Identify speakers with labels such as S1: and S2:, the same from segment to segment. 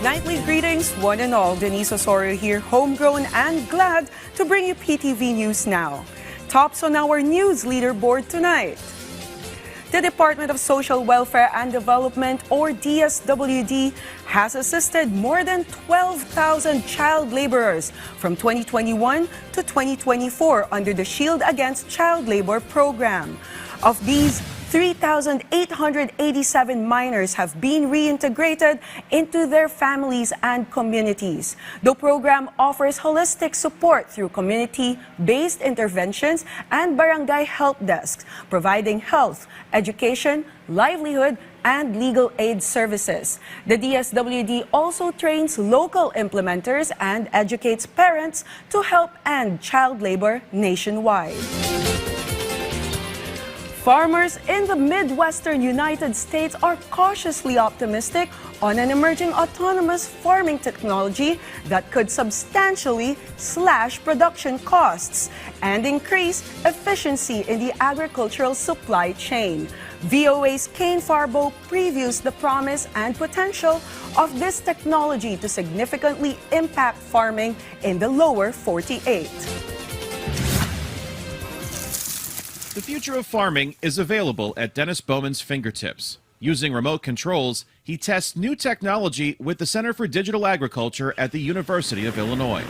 S1: Nightly greetings, one and all. Denise Osorio here, homegrown and glad to bring you PTV News now. Tops on our news leaderboard tonight. The Department of Social Welfare and Development, or DSWD, has assisted more than 12,000 child laborers from 2021 to 2024 under the Shield Against Child Labor program. Of these, 3,887 minors have been reintegrated into their families and communities. The program offers holistic support through community-based interventions and barangay help desks, providing health, education, livelihood, and legal aid services. The DSWD also trains local implementers and educates parents to help end child labor nationwide. Farmers in the Midwestern United States are cautiously optimistic on an emerging autonomous farming technology that could substantially slash production costs and increase efficiency in the agricultural supply chain. VOA's Kane Farbo previews the promise and potential of this technology to significantly impact farming in the lower 48.
S2: The future of farming is available at Dennis Bowman's fingertips. Using remote controls, he tests new technology with the Center for Digital Agriculture at the University of Illinois.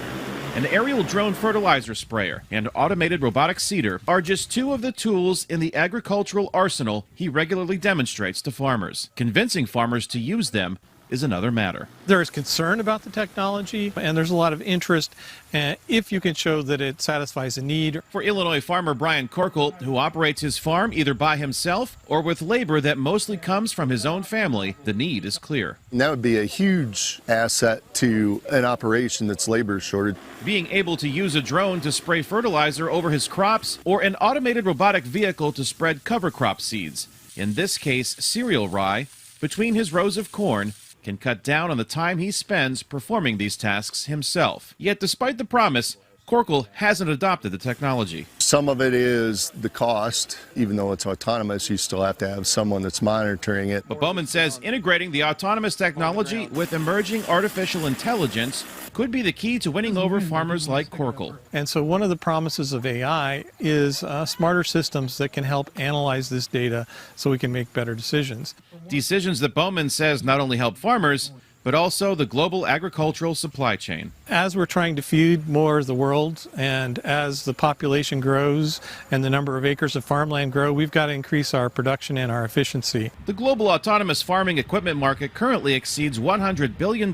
S2: An aerial drone fertilizer sprayer and automated robotic seeder are just two of the tools in the agricultural arsenal he regularly demonstrates to farmers. Convincing farmers to use them is another matter.
S3: There is concern about the technology, and there's a lot of interest if you can show that it satisfies a need.
S2: For Illinois farmer Brian Corkle, who operates his farm either by himself or with labor that mostly comes from his own family, the need is clear.
S4: And that would be a huge asset to an operation that's labor shorted.
S2: Being able to use a drone to spray fertilizer over his crops or an automated robotic vehicle to spread cover crop seeds, in this case cereal rye, between his rows of corn, can cut down on the time he spends performing these tasks himself. Yet despite the promise, Corkle hasn't adopted the technology.
S4: Some of it is the cost. Even though it's autonomous, you still have to have someone that's monitoring it.
S2: But Bowman says integrating the autonomous technology with emerging artificial intelligence could be the key to winning over farmers like Corkle.
S3: And so one of the promises of AI is smarter systems that can help analyze this data so we can make better decisions.
S2: Decisions that Bowman says not only help farmers, but also the global agricultural supply chain.
S3: As we're trying to feed more of the world, and as the population grows and the number of acres of farmland grow, we've got to increase our production and our efficiency.
S2: The global autonomous farming equipment market currently exceeds $100 billion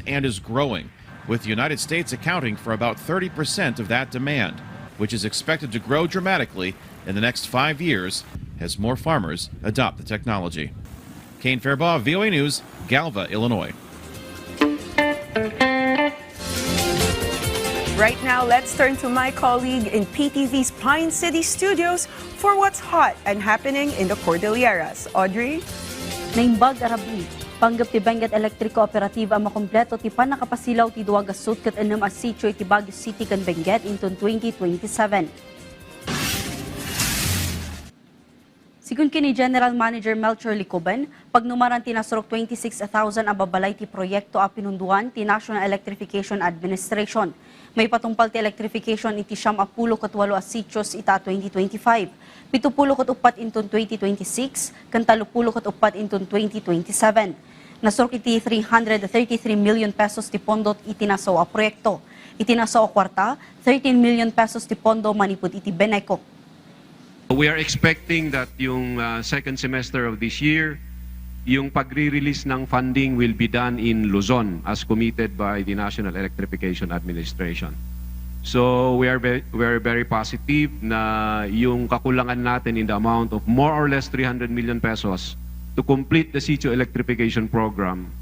S2: and is growing, with the United States accounting for about 30% of that demand, which is expected to grow dramatically in the next 5 years as more farmers adopt the technology. Kane Fairbaugh, VOA News, Galva, Illinois.
S1: Right now, let's turn to my colleague in PTV's Pine City studios for what's hot and happening in the Cordilleras. Audrey?
S5: Naimbag Arabi, panggap ti Benguet Electric Cooperative ang makompleto ti panakapasilaw ti duwaga sud ket enem a sitio iti Baguio City ken Benguet inton 2027. Sigun kini General Manager Melchor Licoben, pagnumaran tinasurok 26,000 ang babalay ti proyekto a pinunduan ti National Electrification Administration. May patungpal ti electrification iti 78 a sitios ita 2025, 74 inton 2026, ken 34 inton 2027. Nasurok iti 333 million pesos ti pondot itinasaw a proyekto. Itinasaw a kwarta, 13 million pesos ti pondo manipud iti Beneco.
S6: We are expecting that yung second semester of this year, yung pagre-release ng funding will be done in Luzon as committed by the National Electrification Administration. So we are very positive na yung kakulangan natin in the amount of more or less 300 million pesos to complete the Sitio Electrification Program,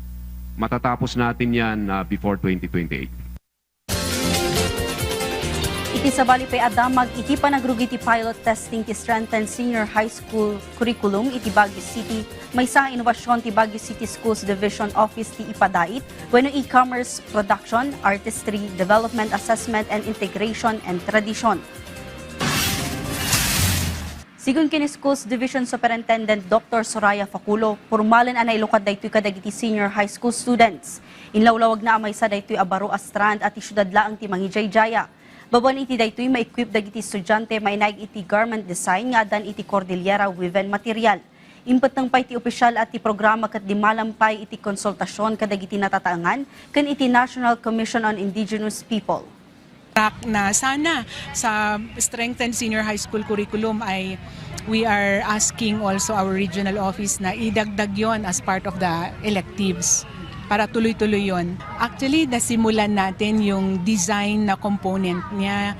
S6: matatapos natin yan before 2028.
S5: Iti sabali pay adamag iti panagrugi ti pilot testing ti strengthened senior high school curriculum iti Baguio City. May sa inobasyon ti Baguio City Schools Division Office ti E-PADAIT wenno e-commerce production, artistry, development, assessment and integration and tradition. Sigun kini Schools Division Superintendent Dr. Soraya Faculo, pormalan anay lokad daytoy kadagiti senior high school students. Inlawlawag na amay sa daytoy abaro a strand at isyudad laang ti Mangijay-jaya. Baban iti daytoy ma-equip dagiti estudyante mainag iti garment design nga adan iti Cordilleran woven material. Impet ng pay ti opisyal at ti programa kat di malampay iti konsultasyon kadagiti natataangan ken iti National Commission on Indigenous People.
S7: Na sana sa strengthened senior high school curriculum ay we are asking also our regional office na idagdag yon as part of the electives para tuloy-tuloy yon. Actually, nasimulan natin yung design na component niya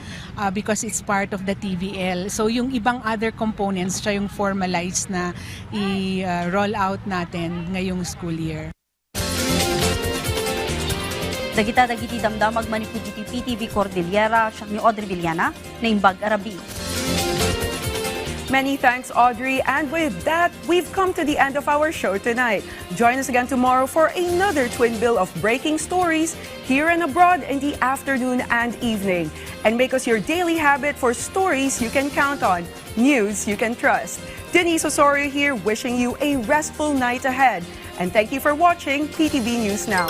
S7: because it's part of the TVL. So yung ibang other components, siya yung formalized na i-roll out natin ngayong school year.
S5: Dagiti damdamag manipud iti PTV Cordillera, siya ni Audrey Villana, na Imbag Arabi.
S1: Many thanks, Audrey. And with that, we've come to the end of our show tonight. Join us again tomorrow for another twin bill of breaking stories here and abroad in the afternoon and evening. And make us your daily habit for stories you can count on, news you can trust. Denise Osorio here, wishing you a restful night ahead. And thank you for watching PTV News Now.